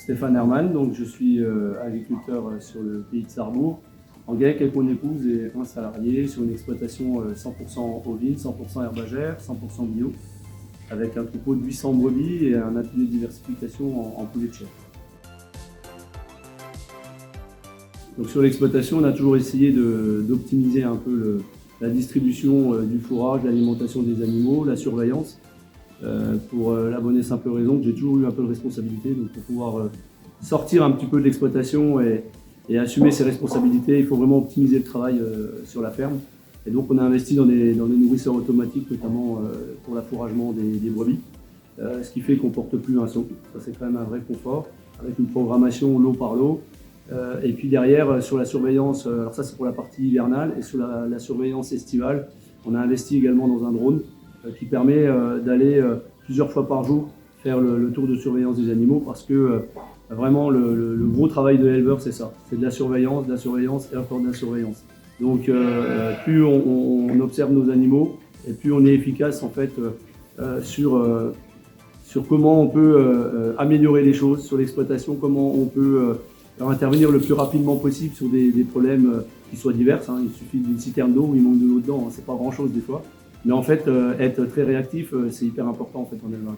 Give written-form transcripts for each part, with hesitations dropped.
Stéphane Herman, donc je suis agriculteur sur le pays de Sarrebourg, en GAEC avec mon épouse et un salarié sur une exploitation 100% ovine, 100% herbagère, 100% bio, avec un troupeau de 800 brebis et un atelier de diversification en poulet de chair. Donc sur l'exploitation, on a toujours essayé d'optimiser un peu la distribution du fourrage, l'alimentation des animaux, la surveillance, pour la bonne et simple raison que j'ai toujours eu un peu de responsabilité. Donc pour pouvoir sortir un petit peu de l'exploitation et assumer ses responsabilités, il faut vraiment optimiser le travail sur la ferme. Et donc on a investi dans des nourrisseurs automatiques, notamment pour l'affouragement des brebis, ce qui fait qu'on ne porte plus un seau. Ça c'est quand même un vrai confort, avec une programmation lot par lot. Et puis derrière, sur la surveillance, alors ça c'est pour la partie hivernale, et sur la surveillance estivale, on a investi également dans un drone qui permet d'aller plusieurs fois par jour faire le tour de surveillance des animaux, parce que vraiment le gros travail de l'éleveur c'est ça, c'est de la surveillance et encore de la surveillance. Donc plus on observe nos animaux, et plus on est efficace en fait sur comment on peut améliorer les choses sur l'exploitation, comment on peut intervenir le plus rapidement possible sur des problèmes qui soient divers. Il suffit d'une citerne d'eau où il manque de l'eau dedans, c'est pas grand chose des fois. Mais en fait, être très réactif, c'est hyper important en fait en élevage.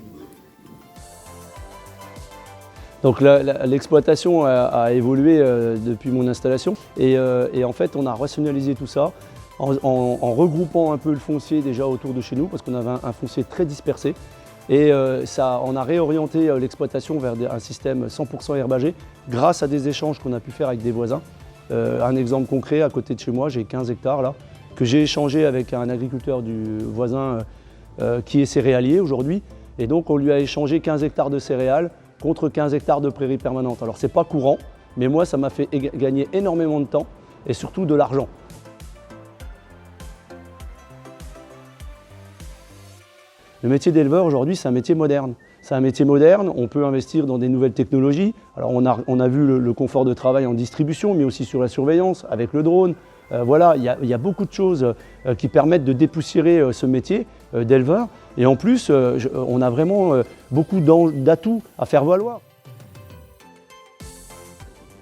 Donc l'exploitation a évolué depuis mon installation et en fait on a rationalisé tout ça en regroupant un peu le foncier déjà autour de chez nous, parce qu'on avait un foncier très dispersé. Et on a réorienté l'exploitation vers un système 100% herbagé grâce à des échanges qu'on a pu faire avec des voisins. Un exemple concret, à côté de chez moi, j'ai 15 hectares là, que j'ai échangé avec un agriculteur du voisin qui est céréalier aujourd'hui. Et donc on lui a échangé 15 hectares de céréales contre 15 hectares de prairies permanentes. Alors c'est pas courant, mais moi ça m'a fait gagner énormément de temps et surtout de l'argent. Le métier d'éleveur aujourd'hui, c'est un métier moderne. C'est un métier moderne, on peut investir dans des nouvelles technologies. Alors on a vu le confort de travail en distribution, mais aussi sur la surveillance avec le drone. Voilà, il y a beaucoup de choses qui permettent de dépoussiérer ce métier d'éleveur. Et en plus, on a vraiment beaucoup d'atouts à faire valoir.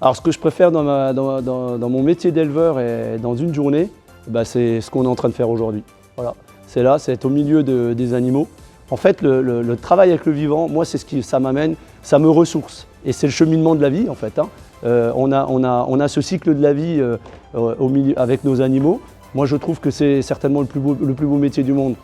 Alors ce que je préfère dans mon métier d'éleveur et dans une journée, c'est ce qu'on est en train de faire aujourd'hui. Voilà. C'est là, c'est être au milieu des animaux. En fait, le travail avec le vivant, moi, c'est ce qui ça m'amène, ça me ressource. Et c'est le cheminement de la vie, en fait. On a ce cycle de la vie au milieu, avec nos animaux. Moi, je trouve que c'est certainement le plus beau métier du monde.